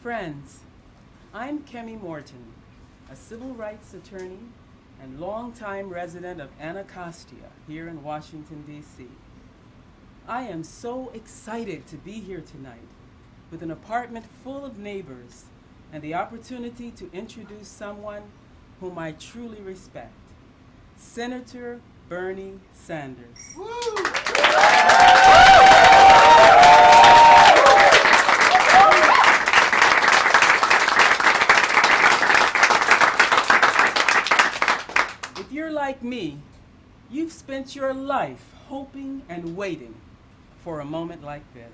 Friends, I'm Kemi Morton, a civil rights attorney and longtime resident of Anacostia here in Washington, D.C. I am so excited to be here tonight with an apartment full of neighbors and the opportunity to introduce someone whom I truly respect, Senator Bernie Sanders. If you're like me, you've spent your life hoping and waiting for a moment like this.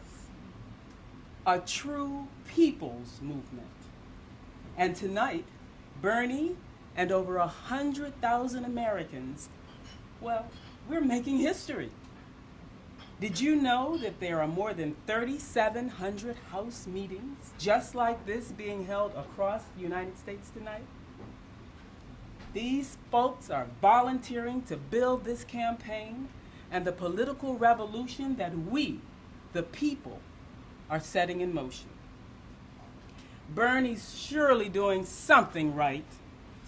A true people's movement. And tonight, Bernie and over 100,000 Americans, well, we're making history. Did you know that there are more than 3,700 House meetings just like this being held across the United States tonight? These folks are volunteering to build this campaign and the political revolution that we, the people, are setting in motion. Bernie's surely doing something right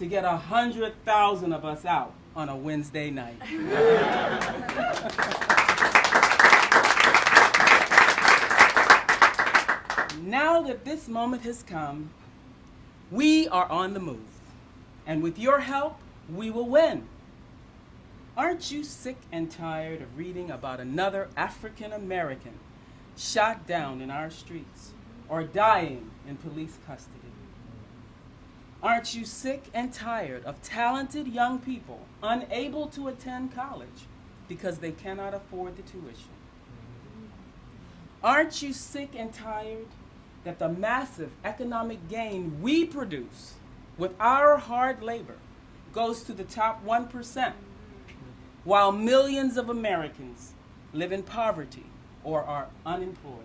to get 100,000 of us out on a Wednesday night. Now that this moment has come, we are on the move. And with your help, we will win. Aren't you sick and tired of reading about another African American shot down in our streets or dying in police custody? Aren't you sick and tired of talented young people unable to attend college because they cannot afford the tuition? Aren't you sick and tired that the massive economic gain we produce with our hard labor goes to the top 1%, while millions of Americans live in poverty or are unemployed?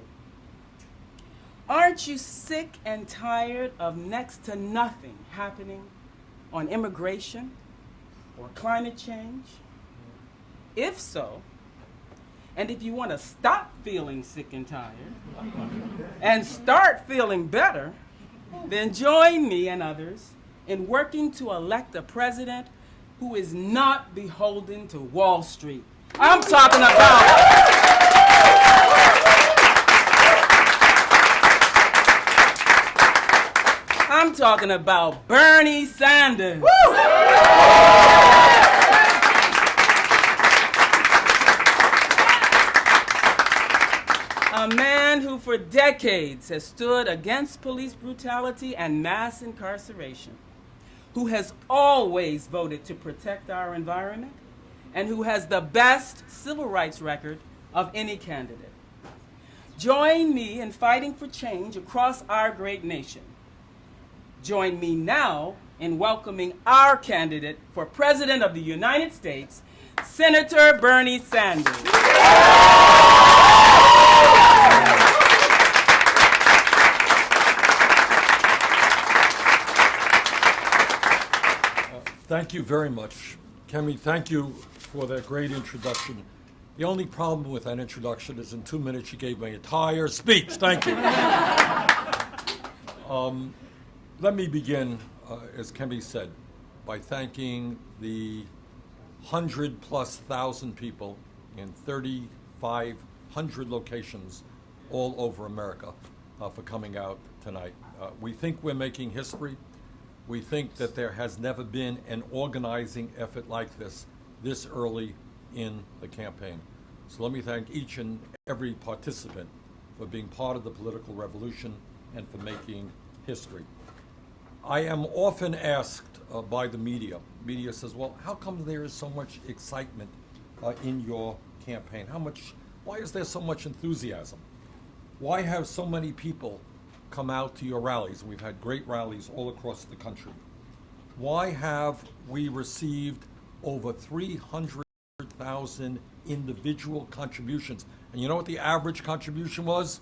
Aren't you sick and tired of next to nothing happening on immigration or climate change? If so, and if you want to stop feeling sick and tired and start feeling better, then join me and others in working to elect a president who is not beholden to Wall Street. I'm talking about Bernie Sanders. A man who for decades has stood against police brutality and mass incarceration, who has always voted to protect our environment, and who has the best civil rights record of any candidate. Join me in fighting for change across our great nation. Join me now in welcoming our candidate for President of the United States, Senator Bernie Sanders. Thank you very much. Kemi, thank you for that great introduction. The only problem with that introduction is in 2 minutes you gave my entire speech. Thank you. Let me begin, as Kemi said, by thanking the 100,000+ people in 3,500 locations all over America for coming out tonight. We think we're making history. We think that there has never been an organizing effort like this early in the campaign. So let me thank each and every participant for being part of the political revolution and for making history. I am often asked by the media. Media says, well, how come there is so much excitement in your campaign? Why is there so much enthusiasm? Why have so many people come out to your rallies? We've had great rallies all across the country. Why have we received over 300,000 individual contributions? And you know what the average contribution was?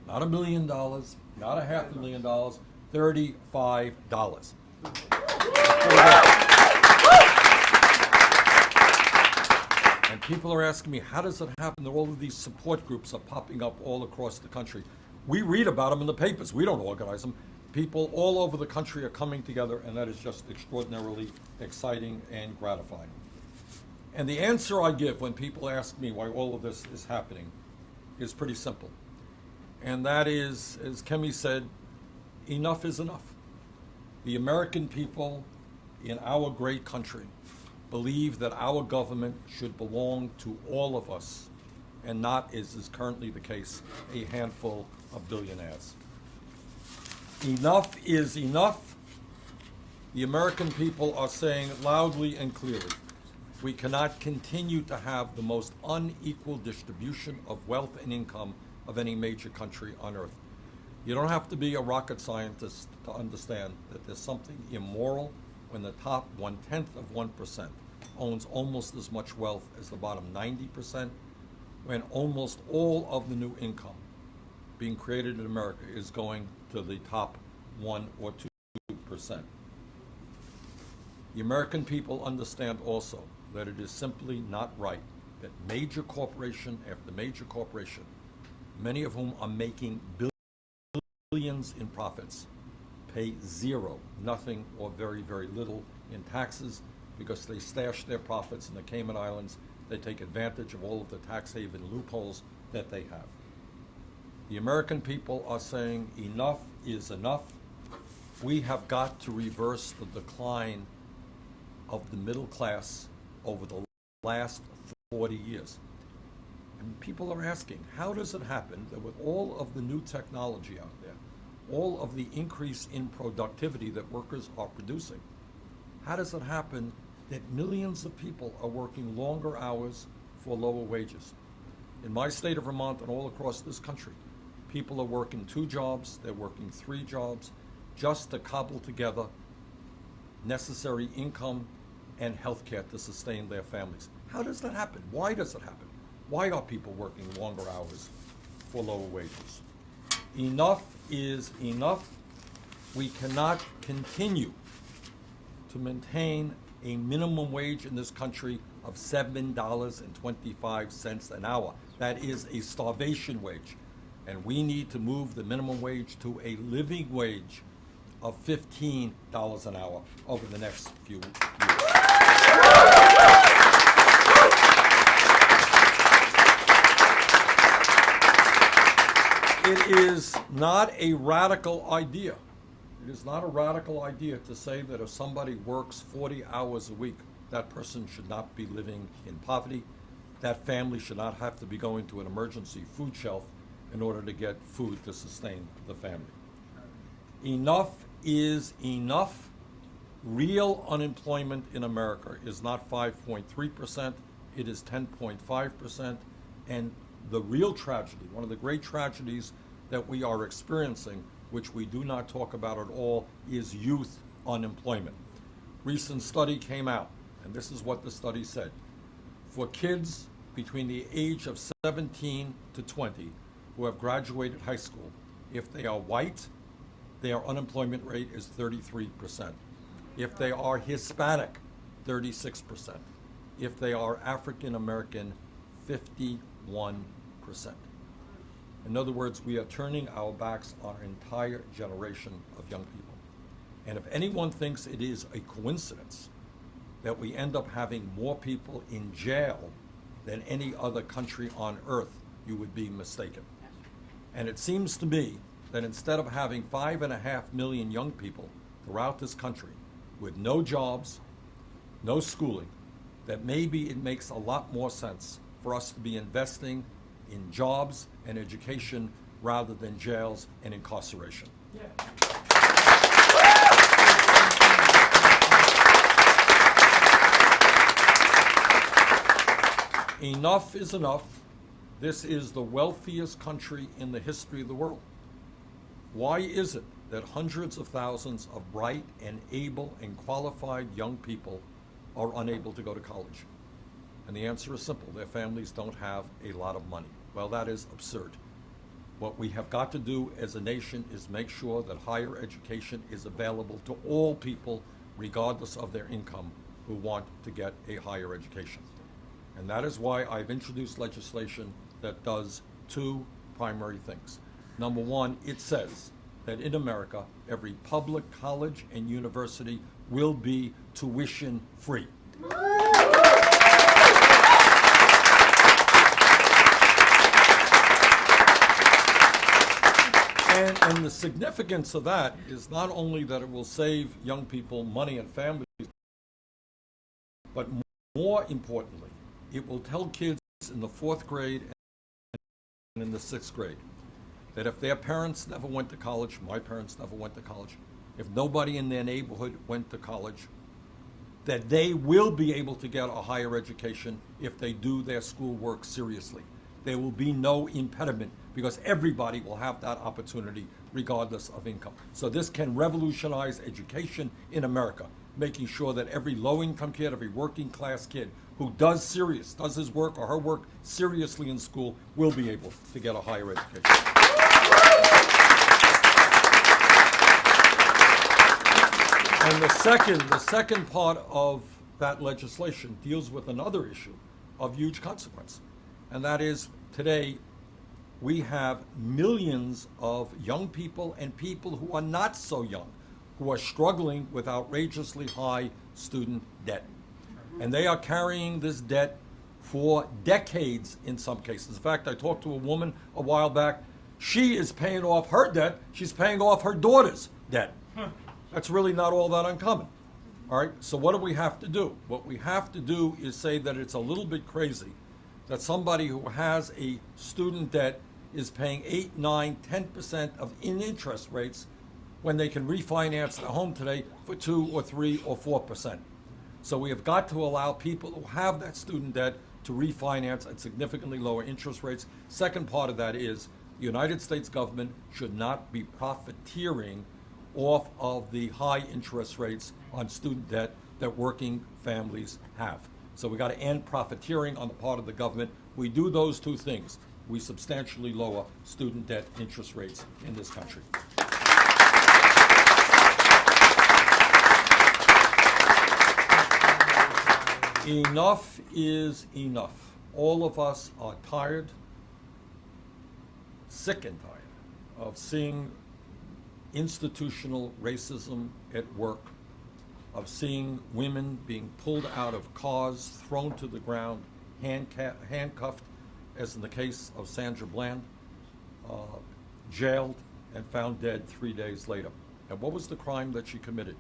Not $1 million, not $500,000, $35. And people are asking me, how does it happen that all of these support groups are popping up all across the country? We read about them in the papers. We don't organize them. People all over the country are coming together, and that is just extraordinarily exciting and gratifying. And the answer I give when people ask me why all of this is happening is pretty simple. And that is, as Kemi said, enough is enough. The American people in our great country believe that our government should belong to all of us and not, as is currently the case, a handful of billionaires. Enough is enough. The American people are saying loudly and clearly, we cannot continue to have the most unequal distribution of wealth and income of any major country on earth. You don't have to be a rocket scientist to understand that there's something immoral when the top 1/10% owns almost as much wealth as the bottom 90%, when almost all of the new income being created in America is going to the top 1 or 2%. The American people understand also that it is simply not right that major corporation after major corporation, many of whom are making billions in profits, pay zero, nothing, or very, very little in taxes because they stash their profits in the Cayman Islands. They take advantage of all of the tax haven loopholes that they have. The American people are saying enough is enough. We have got to reverse the decline of the middle class over the last 40 years. And people are asking, how does it happen that with all of the new technology out there, all of the increase in productivity that workers are producing, how does it happen that millions of people are working longer hours for lower wages? In my state of Vermont and all across this country, people are working 2 jobs, they're working 3 jobs, just to cobble together necessary income and health care to sustain their families. How does that happen? Why does it happen? Why are people working longer hours for lower wages? Enough is enough. We cannot continue to maintain a minimum wage in this country of $7.25 an hour. That is a starvation wage. And we need to move the minimum wage to a living wage of $15 an hour over the next few years. It is not a radical idea. It is not a radical idea to say that if somebody works 40 hours a week, that person should not be living in poverty. That family should not have to be going to an emergency food shelf in order to get food to sustain the family. Enough is enough. Real unemployment in America is not 5.3%, it is 10.5%, and the real tragedy, one of the great tragedies that we are experiencing, which we do not talk about at all, is youth unemployment. Recent study came out, and this is what the study said. For kids between the age of 17 to 20 who have graduated high school, if they are white, their unemployment rate is 33%. If they are Hispanic, 36%. If they are African American, 51%. In other words, we are turning our backs on an entire generation of young people. And if anyone thinks it is a coincidence that we end up having more people in jail than any other country on earth, you would be mistaken. And it seems to me that instead of having 5.5 million young people throughout this country with no jobs, no schooling, that maybe it makes a lot more sense for us to be investing in jobs and education rather than jails and incarceration. Yeah. Enough is enough. This is the wealthiest country in the history of the world. Why is it that hundreds of thousands of bright and able and qualified young people are unable to go to college? And the answer is simple. Their families don't have a lot of money. Well, that is absurd. What we have got to do as a nation is make sure that higher education is available to all people, regardless of their income, who want to get a higher education. And that is why I've introduced legislation that does 2 primary things. Number one, it says that in America, every public college and university will be tuition free. And the significance of that is not only that it will save young people money and families, but more importantly, it will tell kids in the 4th grade and in the 6th grade that if their parents never went to college, my parents never went to college, if nobody in their neighborhood went to college, that they will be able to get a higher education if they do their schoolwork seriously. There will be no impediment because everybody will have that opportunity regardless of income. So this can revolutionize education in America, making sure that every low-income kid, every working-class kid who does his work or her work seriously in school will be able to get a higher education. And the second part of that legislation deals with another issue of huge consequence, and that is today we have millions of young people and people who are not so young who are struggling with outrageously high student debt. And they are carrying this debt for decades in some cases. In fact, I talked to a woman a while back. She is paying off her debt. She's paying off her daughter's debt. That's really not all that uncommon. All right, so what do we have to do? What we have to do is say that it's a little bit crazy that somebody who has a student debt is paying 8, 9, 10% of interest rates when they can refinance their home today for 2 or 3 or 4%. So we have got to allow people who have that student debt to refinance at significantly lower interest rates. Second part of that is the United States government should not be profiteering off of the high interest rates on student debt that working families have. So we got to end profiteering on the part of the government. We do those two things, we substantially lower student debt interest rates in this country. Enough is enough. All of us are tired, sick and tired of seeing institutional racism at work, of seeing women being pulled out of cars, thrown to the ground, handcuffed, as in the case of Sandra Bland, jailed and found dead 3 days later. And what was the crime that she committed?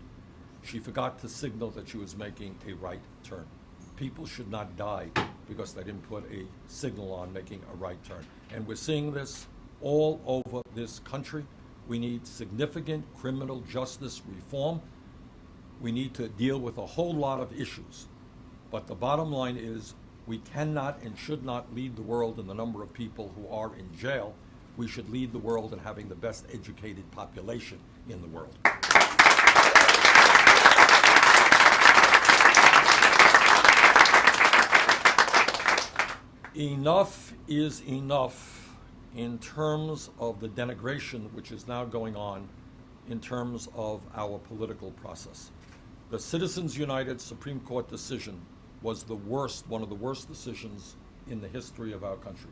She forgot to signal that she was making a right turn. People should not die because they didn't put a signal on making a right turn. And we're seeing this all over this country. We need significant criminal justice reform. We need to deal with a whole lot of issues. But the bottom line is we cannot and should not lead the world in the number of people who are in jail. We should lead the world in having the best educated population in the world. Enough is enough in terms of the denigration which is now going on in terms of our political process. The Citizens United Supreme Court decision was one of the worst decisions in the history of our country.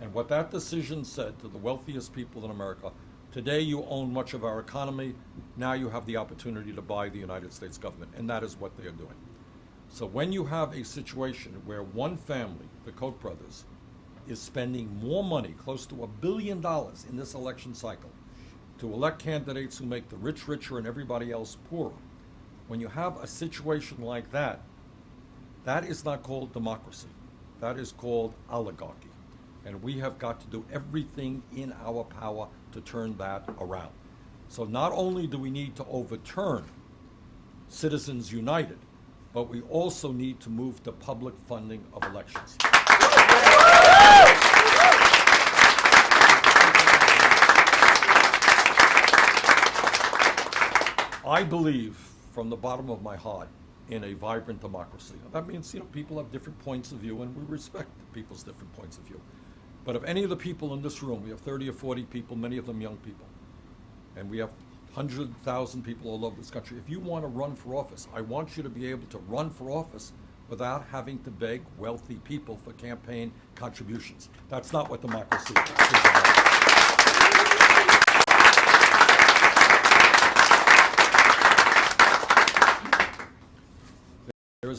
And what that decision said to the wealthiest people in America, today you own much of our economy, now you have the opportunity to buy the United States government, and that is what they are doing. So when you have a situation where one family, the Koch brothers, is spending more money, close to $1 billion in this election cycle, to elect candidates who make the rich richer and everybody else poorer, when you have a situation like that, that is not called democracy. That is called oligarchy. And we have got to do everything in our power to turn that around. So not only do we need to overturn Citizens United, but we also need to move to public funding of elections. I believe from the bottom of my heart in a vibrant democracy. That means, people have different points of view, and we respect people's different points of view. But if any of the people in this room, we have 30 or 40 people, many of them young people, and we have 100,000 people all over this country. If you want to run for office, I want you to be able to run for office without having to beg wealthy people for campaign contributions. That's not what democracy is about.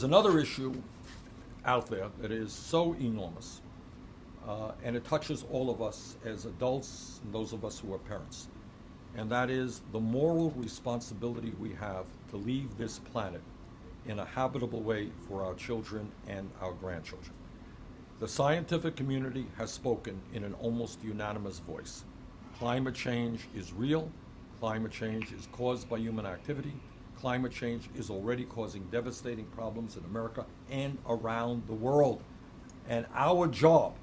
There's another issue out there that is so enormous, and it touches all of us as adults and those of us who are parents, and that is the moral responsibility we have to leave this planet in a habitable way for our children and our grandchildren. The scientific community has spoken in an almost unanimous voice. Climate change is real. Climate change is caused by human activity. Climate change is already causing devastating problems in America and around the world. And our job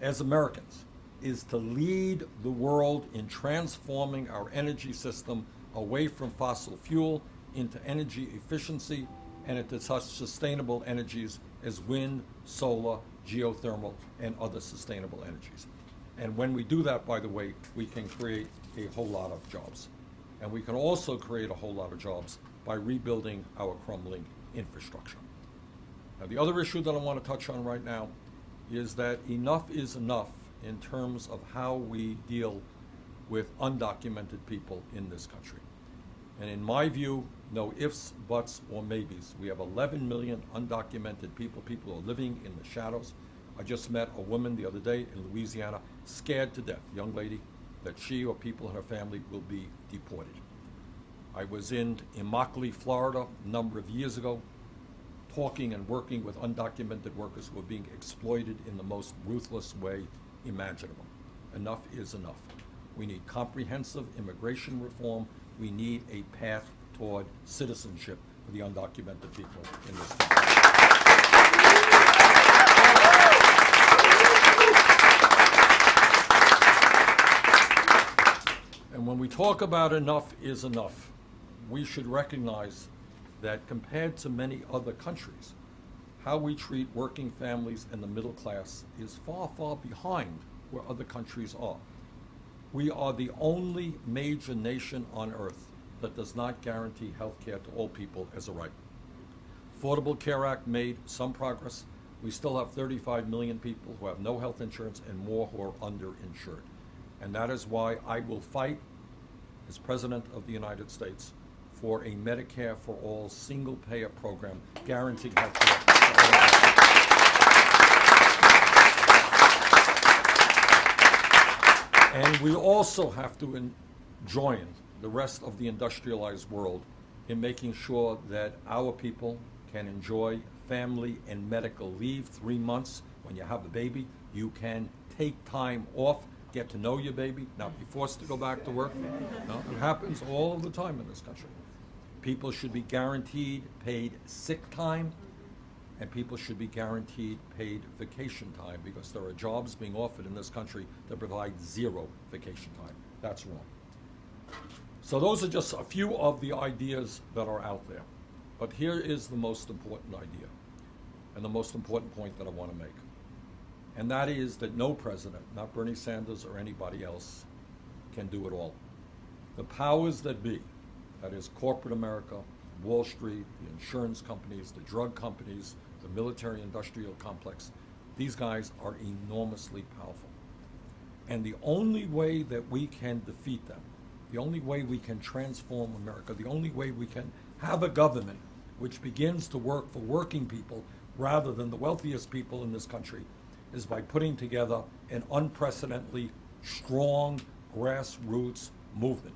as Americans is to lead the world in transforming our energy system away from fossil fuel into energy efficiency and into such sustainable energies as wind, solar, geothermal, and other sustainable energies. And when we do that, by the way, we can create a whole lot of jobs. And we can also create a whole lot of jobs by rebuilding our crumbling infrastructure. Now, the other issue that I want to touch on right now is that enough is enough in terms of how we deal with undocumented people in this country. And in my view, no ifs, buts, or maybes. We have 11 million undocumented people. People are living in the shadows. I just met a woman the other day in Louisiana, scared to death, young lady, that she or people in her family will be deported. I was in Immokalee, Florida, a number of years ago, talking and working with undocumented workers who are being exploited in the most ruthless way imaginable. Enough is enough. We need comprehensive immigration reform. We need a path toward citizenship for the undocumented people in this country. And when we talk about enough is enough, we should recognize that compared to many other countries, how we treat working families and the middle class is far, far behind where other countries are. We are the only major nation on earth that does not guarantee health care to all people as a right. Affordable Care Act made some progress. We still have 35 million people who have no health insurance and more who are underinsured. And that is why I will fight, as President of the United States, for a Medicare for All single-payer program guaranteeing health care to all Americans. And we also have to join the rest of the industrialized world in making sure that our people can enjoy family and medical leave. 3 months when you have a baby, you can take time off, get to know your baby, not be forced to go back to work. No, it happens all the time in this country. People should be guaranteed paid sick time, and people should be guaranteed paid vacation time, because there are jobs being offered in this country that provide zero vacation time. That's wrong. So those are just a few of the ideas that are out there. But here is the most important idea, and the most important point that I want to make. And that is that no president, not Bernie Sanders or anybody else, can do it all. The powers that be, that is corporate America, Wall Street, the insurance companies, the drug companies, the military-industrial complex, these guys are enormously powerful. And the only way that we can defeat them, the only way we can transform America, the only way we can have a government which begins to work for working people rather than the wealthiest people in this country, is by putting together an unprecedentedly strong grassroots movement,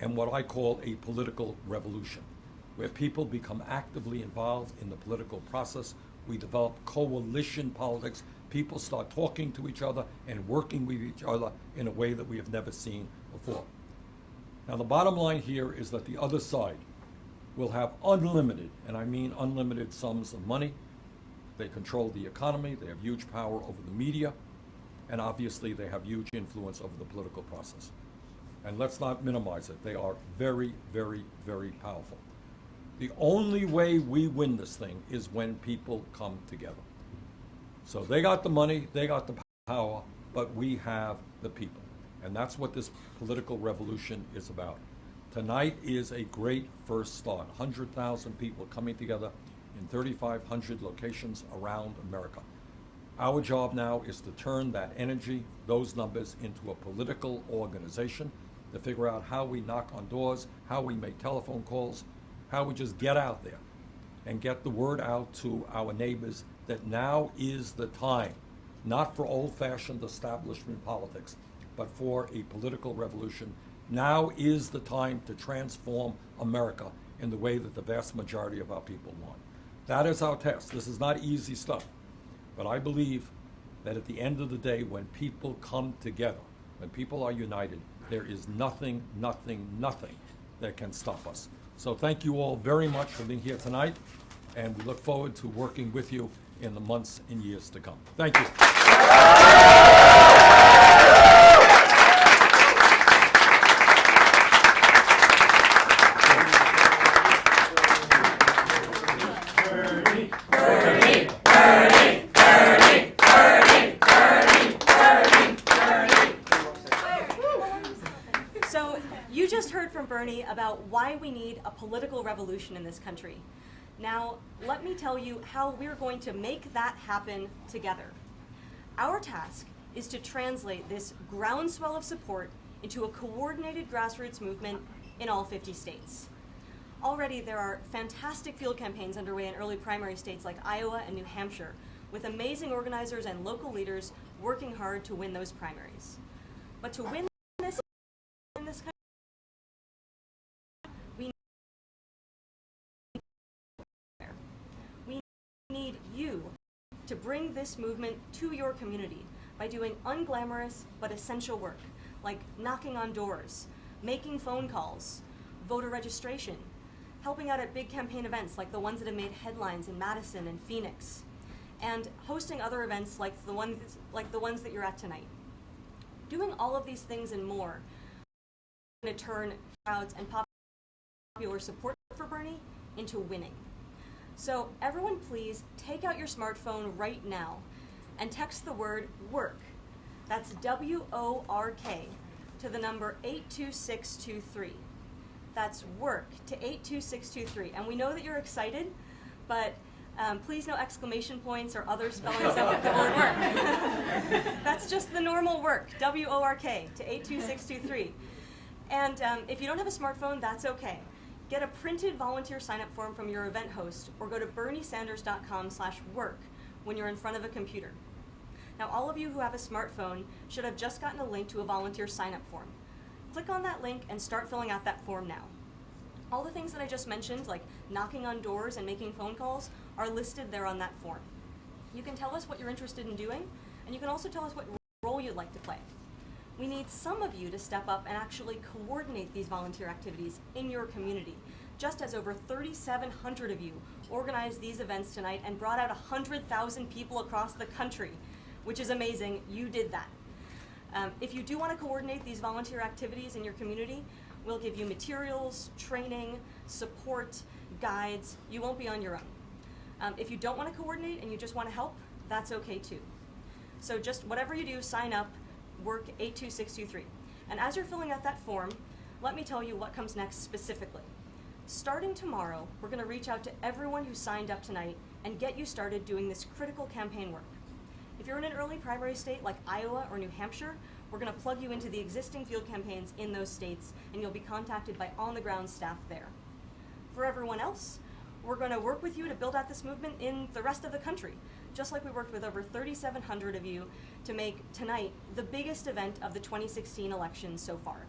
and what I call a political revolution, where people become actively involved in the political process. We develop coalition politics. People start talking to each other and working with each other in a way that we have never seen before. Now, the bottom line here is that the other side will have unlimited, and I mean unlimited, sums of money. They control the economy, they have huge power over the media, and obviously they have huge influence over the political process. And let's not minimize it. They are very, very, very powerful. The only way we win this thing is when people come together. So they got the money, they got the power, but we have the people. And that's what this political revolution is about. Tonight is a great first start. 100,000 people coming together in 3,500 locations around America. Our job now is to turn that energy, those numbers, into a political organization, to figure out how we knock on doors, how we make telephone calls, how we just get out there and get the word out to our neighbors that now is the time, not for old-fashioned establishment politics, but for a political revolution. Now is the time to transform America in the way that the vast majority of our people want. That is our task. This is not easy stuff. But I believe that at the end of the day, when people come together, when people are united, there is nothing, nothing, nothing that can stop us. So thank you all very much for being here tonight, and we look forward to working with you in the months and years to come. Thank you. So you just heard from Bernie about why we need a political revolution in this country. Now, let me tell you how we're going to make that happen together. Our task is to translate this groundswell of support into a coordinated grassroots movement in all 50 states. Already, there are fantastic field campaigns underway in early primary states like Iowa and New Hampshire, with amazing organizers and local leaders working hard to win those primaries. But to win this in this country, we need you to bring this movement to your community by doing unglamorous but essential work, like knocking on doors, making phone calls, voter registration, helping out at big campaign events like the ones that have made headlines in Madison and Phoenix, and hosting other events like the ones that you're at tonight. Doing all of these things and more is going to turn crowds and popular support for Bernie into winning. So everyone please take out your smartphone right now and text the word WORK, that's W-O-R-K, to the number 82623. That's WORK to 82623. And we know that you're excited, but please no exclamation points or other spellings of the word WORK. That's just the normal WORK, W-O-R-K to 82623. And if you don't have a smartphone, that's okay. Get a printed volunteer sign-up form from your event host or go to berniesanders.com/work when you're in front of a computer. Now, all of you who have a smartphone should have just gotten a link to a volunteer sign-up form. Click on that link and start filling out that form now. All the things that I just mentioned, like knocking on doors and making phone calls, are listed there on that form. You can tell us what you're interested in doing, and you can also tell us what role you'd like to play. We need some of you to step up and actually coordinate these volunteer activities in your community, just as over 3,700 of you organized these events tonight and brought out 100,000 people across the country, which is amazing. You did that. If you do want to coordinate these volunteer activities in your community, we'll give you materials, training, support, guides. You won't be on your own. If you don't want to coordinate and you just want to help, that's okay too. So just whatever you do, sign up, WORK 82623. And as you're filling out that form, let me tell you what comes next specifically. Starting tomorrow, we're going to reach out to everyone who signed up tonight and get you started doing this critical campaign work. If you're in an early primary state like Iowa or New Hampshire, we're going to plug you into the existing field campaigns in those states, and you'll be contacted by on-the-ground staff there. For everyone else, we're going to work with you to build out this movement in the rest of the country, just like we worked with over 3,700 of you to make tonight the biggest event of the 2016 election so far.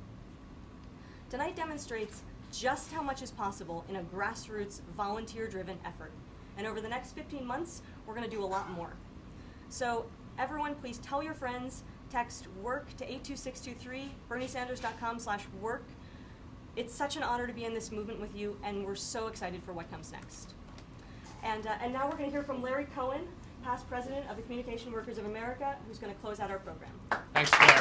Tonight demonstrates just how much is possible in a grassroots, volunteer-driven effort. And over the next 15 months, we're going to do a lot more. So everyone, please tell your friends, text WORK to 82623, berniesanders.com/work. It's such an honor to be in this movement with you, and we're so excited for what comes next. And now we're going to hear from Larry Cohen, past president of the Communication Workers of America, who's going to close out our program. Thanks, Claire.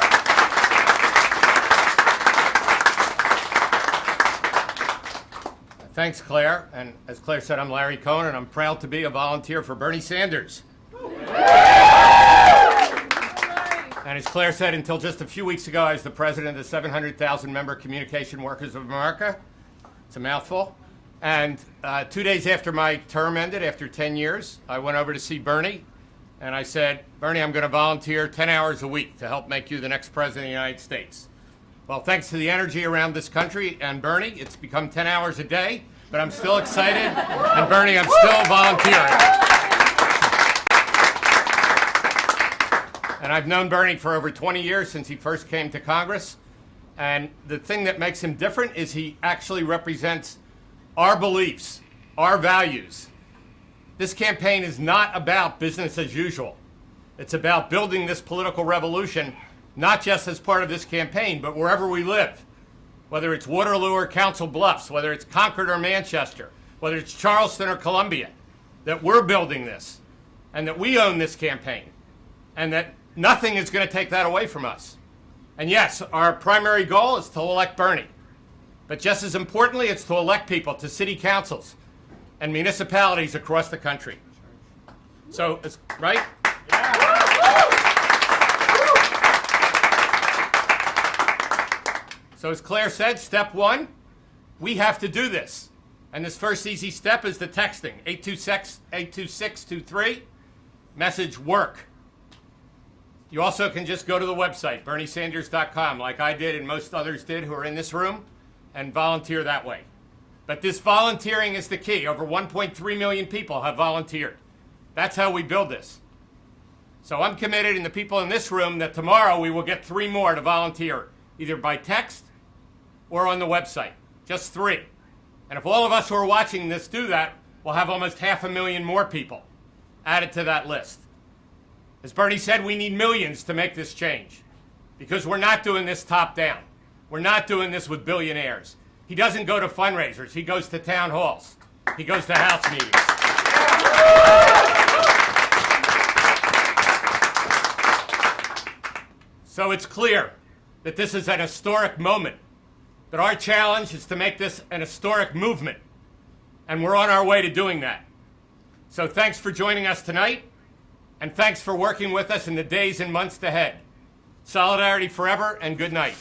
Thanks, Claire. And as Claire said, I'm Larry Cohen, and I'm proud to be a volunteer for Bernie Sanders. And as Claire said, until just a few weeks ago, I was the president of the 700,000-member Communication Workers of America. It's a mouthful. And 2 days after my term ended, after 10 years, I went over to see Bernie, and I said, Bernie, I'm going to volunteer 10 hours a week to help make you the next president of the United States. Well, thanks to the energy around this country and Bernie, it's become 10 hours a day, but I'm still excited. And Bernie, I'm still volunteering. And I've known Bernie for over 20 years, since he first came to Congress. And the thing that makes him different is he actually represents our beliefs, our values. This campaign is not about business as usual. It's about building this political revolution, not just as part of this campaign, but wherever we live. Whether it's Waterloo or Council Bluffs, whether it's Concord or Manchester, whether it's Charleston or Columbia, that we're building this, and that we own this campaign, and that nothing is going to take that away from us. And yes, our primary goal is to elect Bernie. But just as importantly, it's to elect people to city councils and municipalities across the country. So, right? So as Claire said, step one, we have to do this. And this first easy step is the texting, 826-23, message work. You also can just go to the website, berniesanders.com, like I did and most others did who are in this room, and volunteer that way. But this volunteering is the key. Over 1.3 million people have volunteered. That's how we build this. So I'm committed, and the people in this room, that tomorrow we will get 3 more to volunteer, either by text or on the website. Just 3. And if all of us who are watching this do that, we'll have almost 500,000 more people added to that list. As Bernie said, we need millions to make this change, because we're not doing this top down. We're not doing this with billionaires. He doesn't go to fundraisers. He goes to town halls. He goes to House meetings. So it's clear that this is an historic moment, that our challenge is to make this an historic movement, and we're on our way to doing that. So thanks for joining us tonight. And thanks for working with us in the days and months ahead. Solidarity forever, and good night.